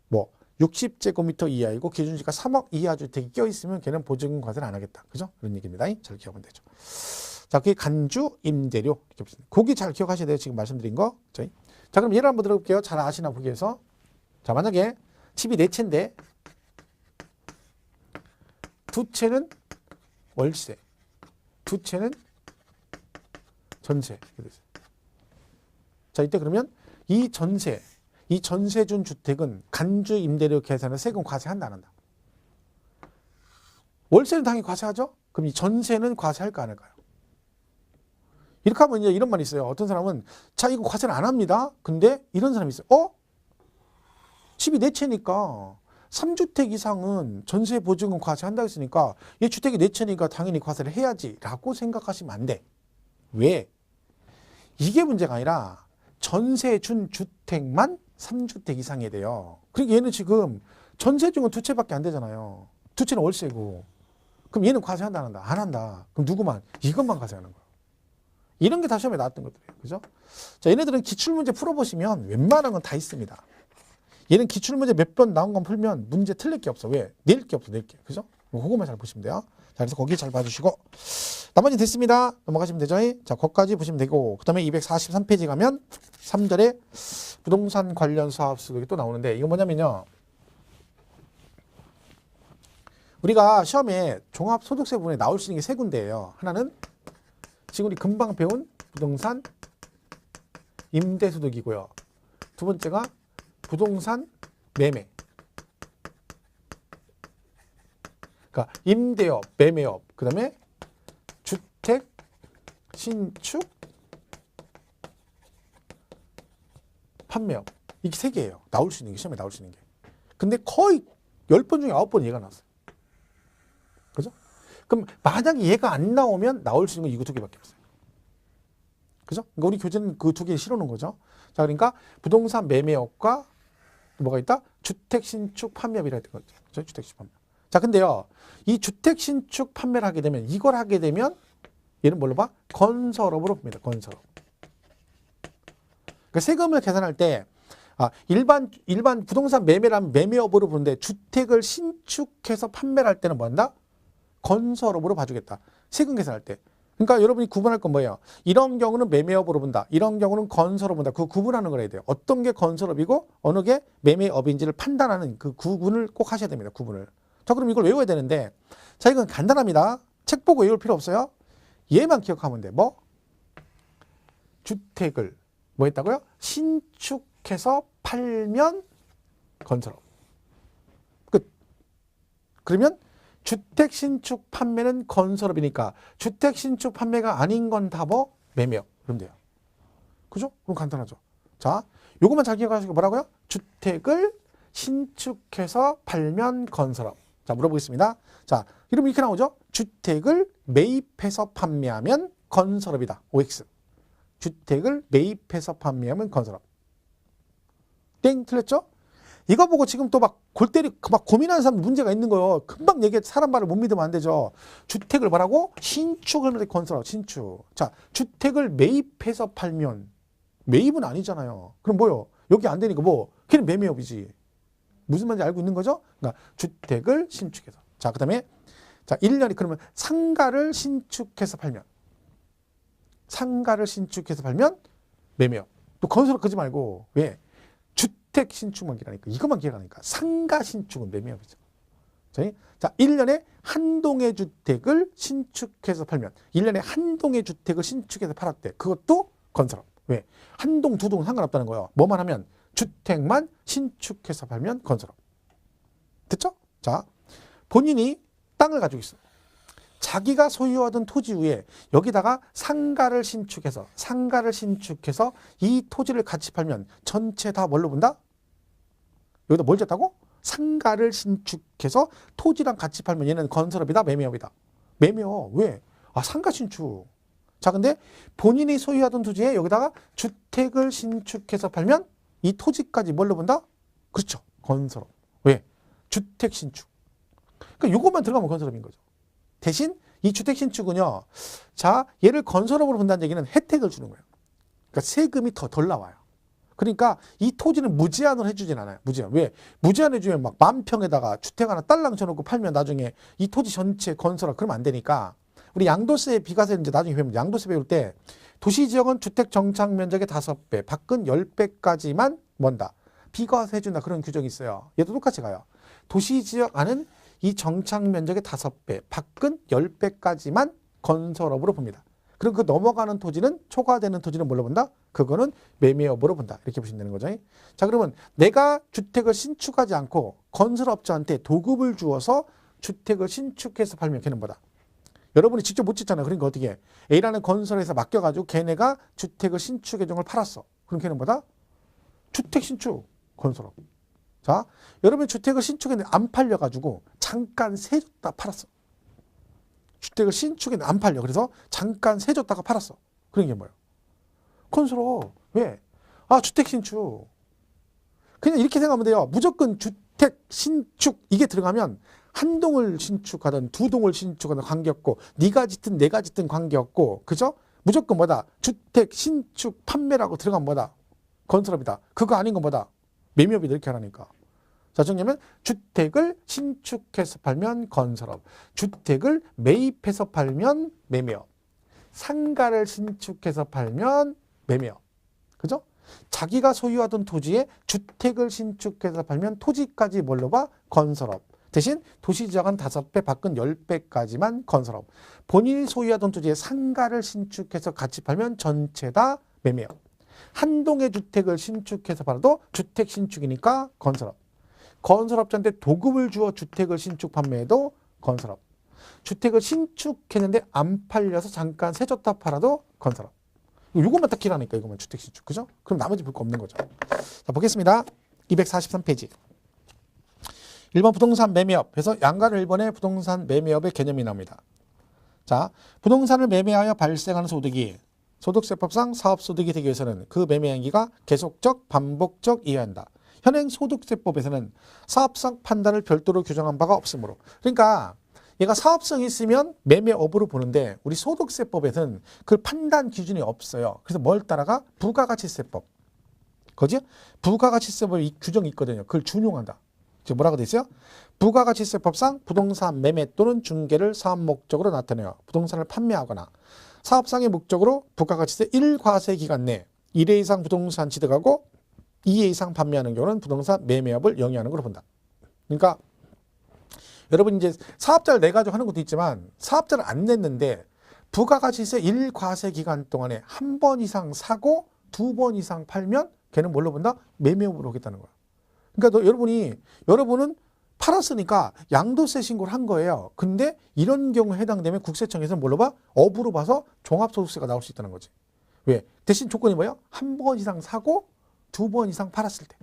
뭐 60제곱미터 이하이고 기준시가 3억 이하 주택이 껴있으면 걔는 보증금 과세를 안 하겠다. 그죠? 그런 얘기입니다. 잘 기억하면 되죠. 자, 그게 간주 임대료. 거기 잘 기억하셔야 돼요. 지금 말씀드린 거. 자, 그럼 예를 한번 들어볼게요. 잘 아시나 보기 위해서. 자, 만약에 집이 4채인데 2채는 월세, 2채는 전세. 자, 이때 그러면 이 전세 준 주택은 간주 임대료 계산을 세금 과세한다 안 한다? 월세는 당연히 과세하죠? 그럼 이 전세는 과세할까 안 할까요? 이렇게 하면 이제 이런 말이 있어요. 어떤 사람은 자 이거 과세를 안 합니다. 근데 이런 사람이 있어요. 집이 내 채니까 3주택 이상은 전세 보증금 과세한다고 했으니까 얘 주택이 내 채니까 당연히 과세를 해야지 라고 생각하시면 안 돼. 왜? 이게 문제가 아니라 전세 준 주택만 3주택 이상이 돼요. 그리고 얘는 지금 전세 준 건 2채밖에 안 되잖아요. 2채는 월세고. 그럼 얘는 과세한다 안 한다? 안 한다. 그럼 누구만? 이것만 과세하는 거야. 이런 게 다 시험에 나왔던 것들이에요. 그죠? 자, 얘네들은 기출문제 풀어보시면 웬만한 건 다 있습니다. 얘는 기출문제 몇 번 나온 건 풀면 문제 틀릴 게 없어. 왜? 낼 게 없어, 낼 게. 그죠? 그거만 잘 보시면 돼요. 자, 그래서 거기 잘 봐주시고. 나머지 됐습니다. 넘어가시면 되죠. 자, 거기까지 보시면 되고. 그 다음에 243페이지 가면 3절에 부동산 관련 사업 수록이 또 나오는데, 이거 뭐냐면요. 우리가 시험에 종합소득세 부분에 나올 수 있는 게 세 군데예요. 하나는 지금 우리 금방 배운 부동산 임대소득이고요. 두 번째가 부동산 매매. 그러니까 임대업, 매매업, 그 다음에 주택 신축 판매업. 이게 세 개예요. 나올 수 있는 게, 시험에 나올 수 있는 게. 근데 거의 10번 중에 9번 얘가 나왔어요. 그죠? 그럼 만약에 얘가 안 나오면 나올 수 있는 건 이거 두 개밖에 없어요. 그죠? 그러니까 우리 교재는 그 두 개를 실어놓은 거죠. 자, 그러니까 부동산 매매업과 뭐가 있다? 주택 신축 판매업이라 했던 거죠. 그죠? 주택 신축 판매업. 자, 근데요, 이 주택 신축 판매를 하게 되면, 이걸 하게 되면 얘는 뭘로 봐? 건설업으로 봅니다. 건설업. 그러니까 세금을 계산할 때 일반 부동산 매매라면 매매업으로 보는데, 주택을 신축해서 판매를 할 때는 뭐 한다? 건설업으로 봐주겠다. 세금 계산할 때. 그러니까 여러분이 구분할 건 뭐예요? 이런 경우는 매매업으로 본다. 이런 경우는 건설업으로 본다. 그 구분하는 걸 해야 돼요. 어떤 게 건설업이고 어느 게 매매업인지를 판단하는 그 구분을 꼭 하셔야 됩니다. 구분을. 자, 그럼 이걸 외워야 되는데, 자, 이건 간단합니다. 책 보고 외울 필요 없어요. 얘만 기억하면 돼. 뭐? 주택을 뭐 했다고요? 신축해서 팔면 건설업. 끝. 그러면 주택 신축 판매는 건설업이니까 주택 신축 판매가 아닌 건 다 뭐? 매매업. 그럼 돼요. 그죠? 그럼 간단하죠. 자, 요것만 잘 기억하시고 뭐라고요? 주택을 신축해서 팔면 건설업. 자, 물어보겠습니다. 자, 이러면 이렇게 나오죠? 주택을 매입해서 판매하면 건설업이다. OX. 주택을 매입해서 판매하면 건설업. 땡, 틀렸죠? 이거 보고 지금 또 막 고민하는 사람 문제가 있는 거예요. 금방 얘기해. 사람 말을 못 믿으면 안 되죠. 주택을 뭐라고? 신축을 건설업, 신축. 자, 주택을 매입해서 팔면 매입은 아니잖아요. 그럼 뭐요? 여기 안 되니까 뭐? 걔는 매매업이지. 무슨 말인지 알고 있는 거죠? 그러니까 주택을 신축해서. 자, 그 다음에 자, 1년이 그러면 상가를 신축해서 팔면. 상가를 신축해서 팔면 매매업. 또 건설업 그러지 말고. 왜? 주택 신축만 기라니까. 이것만 기억하니까. 상가 신축은 매매업이죠. 자, 1년에 한 동의 주택을 신축해서 팔면. 1년에 한 동의 주택을 신축해서 팔았대. 그것도 건설업. 왜? 한 동, 두 동은 상관없다는 거예요. 뭐만 하면? 주택만 신축해서 팔면 건설업. 됐죠? 자, 본인이 땅을 가지고 있어. 자기가 소유하던 토지 위에 여기다가 상가를 신축해서 이 토지를 같이 팔면 전체 다 뭘로 본다? 여기다 뭘 졌다고? 상가를 신축해서 토지랑 같이 팔면 얘는 건설업이다, 매매업이다. 매매업. 왜? 상가 신축. 자, 근데 본인이 소유하던 토지에 여기다가 주택을 신축해서 팔면 이 토지까지 뭘로 본다? 그렇죠. 건설업. 왜? 주택 신축. 그러니까 요것만 들어가면 건설업인 거죠. 대신 이 주택 신축은요. 자, 얘를 건설업으로 본다는 얘기는 혜택을 주는 거예요. 그러니까 세금이 더 덜 나와요. 그러니까 이 토지는 무제한으로 해주진 않아요. 무제한. 왜? 무제한 해주면 막 10,000평에다가 주택 하나 딸랑 쳐놓고 팔면 나중에 이 토지 전체 건설업 그러면 안 되니까 우리 양도세, 비과세 이제 나중에 배우면 양도세 배울 때 도시지역은 주택 정착 면적의 5배, 밖은 10배까지만 뭔다. 비과세 해준다. 그런 규정이 있어요. 얘도 똑같이 가요. 도시지역 안은 이 정착 면적의 5배, 밖은 10배까지만 건설업으로 봅니다. 그리고 그 넘어가는 토지는 초과되는 토지는 뭘로 본다? 그거는 매매업으로 본다. 이렇게 보시면 되는 거죠. 자, 그러면 내가 주택을 신축하지 않고 건설업자한테 도급을 주어서 주택을 신축해서 팔면 걔는 뭐다? 여러분이 직접 못 짓잖아요. 그러니까 어떻게 해? A라는 건설회사 맡겨가지고 걔네가 주택을 신축 예정을 팔았어. 그럼 걔는 뭐다? 주택 신축 건설업. 자, 여러분이 주택을 신축했는데 안 팔려가지고 잠깐 세줬다 팔았어. 주택을 신축했는데 안 팔려. 그래서 잠깐 세줬다가 팔았어. 그런 게 뭐예요? 건설업. 왜? 아, 주택 신축. 그냥 이렇게 생각하면 돼요. 무조건 주택 신축 이게 들어가면 한 동을 신축하든 두 동을 신축하든 관계없고 네가 짓든 내가 짓든 관계없고 그죠? 무조건 뭐다? 주택 신축 판매라고 들어가면 뭐다? 건설업이다. 그거 아닌 건 뭐다? 매매업이다. 이렇게 하라니까. 자, 정리하면 주택을 신축해서 팔면 건설업, 주택을 매입해서 팔면 매매업, 상가를 신축해서 팔면 매매업. 그죠? 자기가 소유하던 토지에 주택을 신축해서 팔면 토지까지 뭘로 봐? 건설업. 대신 도시지역은 5배, 밖은 10배까지만 건설업. 본인이 소유하던 토지에 상가를 신축해서 같이 팔면 전체 다 매매업. 한 동의 주택을 신축해서 팔아도 주택 신축이니까 건설업. 건설업자한테 도급을 주어 주택을 신축 판매해도 건설업. 주택을 신축했는데 안 팔려서 잠깐 세줬다 팔아도 건설업. 이것만 딱 기라니까 이거만 주택 신축. 그죠? 그럼 나머지 볼 거 없는 거죠. 자, 보겠습니다. 243페이지. 1번 부동산 매매업. 그래서 양가를 1번에 부동산 매매업의 개념이 나옵니다. 자, 부동산을 매매하여 발생하는 소득이 소득세법상 사업소득이 되기 위해서는 그 매매 행위가 계속적, 반복적이어야 한다. 현행 소득세법에서는 사업성 판단을 별도로 규정한 바가 없으므로. 그러니까 얘가 사업성이 있으면 매매업으로 보는데 우리 소득세법에서는 그 판단 기준이 없어요. 그래서 뭘 따라가? 부가가치세법. 그지? 부가가치세법이 규정이 있거든요. 그걸 준용한다. 지금 뭐라고 돼 있어요? 부가가치세법상 부동산 매매 또는 중개를 사업 목적으로 나타내어 부동산을 판매하거나 사업상의 목적으로 부가가치세 1과세 기간 내 1회 이상 부동산 취득하고 2회 이상 판매하는 경우는 부동산 매매업을 영위하는 걸로 본다. 그러니까 여러분 이제 사업자를 내가지고 하는 것도 있지만 사업자를 안 냈는데 부가가치세 1과세 기간 동안에 한 번 이상 사고 2번 이상 팔면 걔는 뭘로 본다? 매매업으로 하겠다는 거야. 그러니까 여러분은 팔았으니까 양도세 신고를 한 거예요. 근데 이런 경우에 해당되면 국세청에서 뭘로 봐? 업으로 봐서 종합소득세가 나올 수 있다는 거지. 왜? 대신 조건이 뭐예요? 한 번 이상 사고 2번 이상 팔았을 때.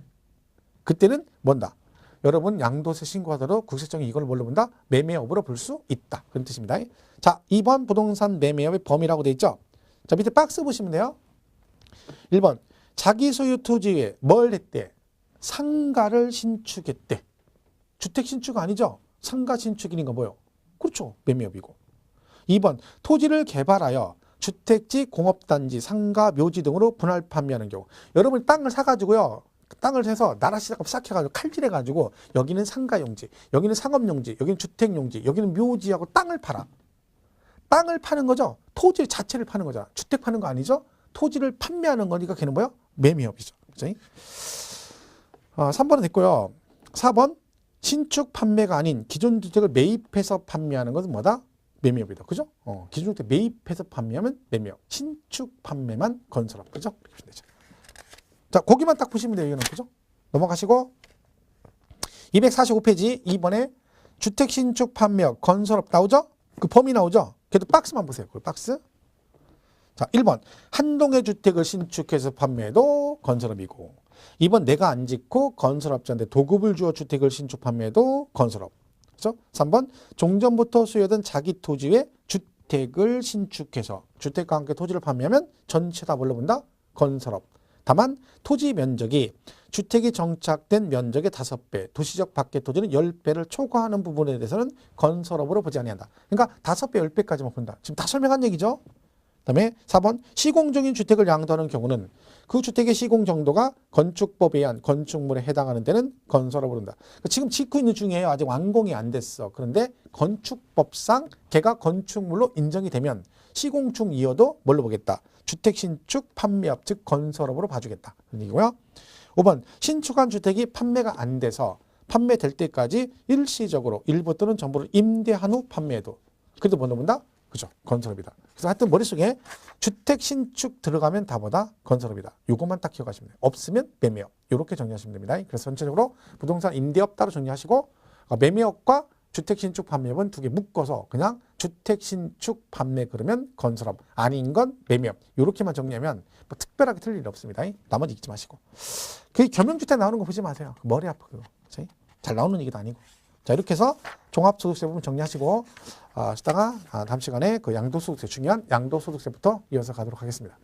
그때는 뭔다? 여러분 양도세 신고하더라도 국세청이 이걸 뭘로 본다? 매매업으로 볼 수 있다. 그런 뜻입니다. 자, 2번 부동산 매매업의 범위라고 돼 있죠. 자, 밑에 박스 보시면 돼요. 1번 자기 소유 토지에 뭘 했대? 상가를 신축했대. 주택 신축 아니죠? 상가 신축이니까 뭐요? 그렇죠. 매매업이고. 2번 토지를 개발하여 주택지, 공업단지, 상가, 묘지 등으로 분할 판매하는 경우. 여러분 땅을 사가지고요. 땅을 해서 나라시작업 싹 해가지고 칼질해가지고 여기는 상가용지, 여기는 상업용지, 여기는 주택용지, 여기는 묘지하고 땅을 팔아. 땅을 파는 거죠. 토지 자체를 파는 거잖아. 주택 파는 거 아니죠? 토지를 판매하는 거니까 걔는 뭐야? 매매업이죠. 그렇죠? 3번은 됐고요. 4번 신축 판매가 아닌 기존 주택을 매입해서 판매하는 것은 뭐다? 매매업이다. 그죠? 기존 주택 매입해서 판매하면 매매업. 신축 판매만 건설업. 그죠? 이렇게 되죠. 자, 거기만 딱 보시면 돼요. 이거는. 그죠? 넘어가시고 245페이지 2번에 주택 신축 판매업 건설업 나오죠? 그 범위 나오죠? 걔도 박스만 보세요. 그 박스. 자, 1번 한동의 주택을 신축해서 판매해도 건설업이고 2번 내가 안 짓고 건설업자한테 도급을 주어 주택을 신축 판매해도 건설업. 그렇죠? 3번 종전부터 소유하던 자기 토지에 주택을 신축해서 주택과 함께 토지를 판매하면 전체 다 뭘로 본다? 건설업. 다만 토지 면적이 주택이 정착된 면적의 5배, 도시적 밖의 토지는 10배를 초과하는 부분에 대해서는 건설업으로 보지 아니한다. 그러니까 5배, 10배까지만 본다. 지금 다 설명한 얘기죠. 그다음에 4번 시공중인 주택을 양도하는 경우는 그 주택의 시공 정도가 건축법에 의한 건축물에 해당하는 데는 건설업으로 본다. 그러니까 지금 짓고 있는 중이에요. 아직 완공이 안 됐어. 그런데 건축법상 걔가 건축물로 인정이 되면 시공 중이어도 뭘로 보겠다? 주택 신축 판매업 즉 건설업으로 봐주겠다. 그런 얘기고요. 5번 신축한 주택이 판매가 안 돼서 판매될 때까지 일시적으로 일부 또는 전부를 임대한 후 판매해도 그래도 뭘로 본다? 그죠? 건설업이다. 그래서 하여튼 머릿속에 주택 신축 들어가면 다 뭐다? 건설업이다. 요것만 딱 기억하시면 돼요. 없으면 매매업. 요렇게 정리하시면 됩니다. 그래서 전체적으로 부동산 임대업 따로 정리하시고 매매업과 주택 신축 판매업은 두 개 묶어서 그냥 주택 신축 판매 그러면 건설업, 아닌 건 매매업. 이렇게만 정리하면 뭐 특별하게 틀릴 일 없습니다. 나머지 읽지 마시고. 그 겸용주택 나오는 거 보지 마세요. 머리 아파 그거. 잘 나오는 얘기도 아니고. 자, 이렇게 해서 종합소득세 부분 정리하시고, 이따가 다음 시간에 그 양도소득세, 중요한 양도소득세부터 이어서 가도록 하겠습니다.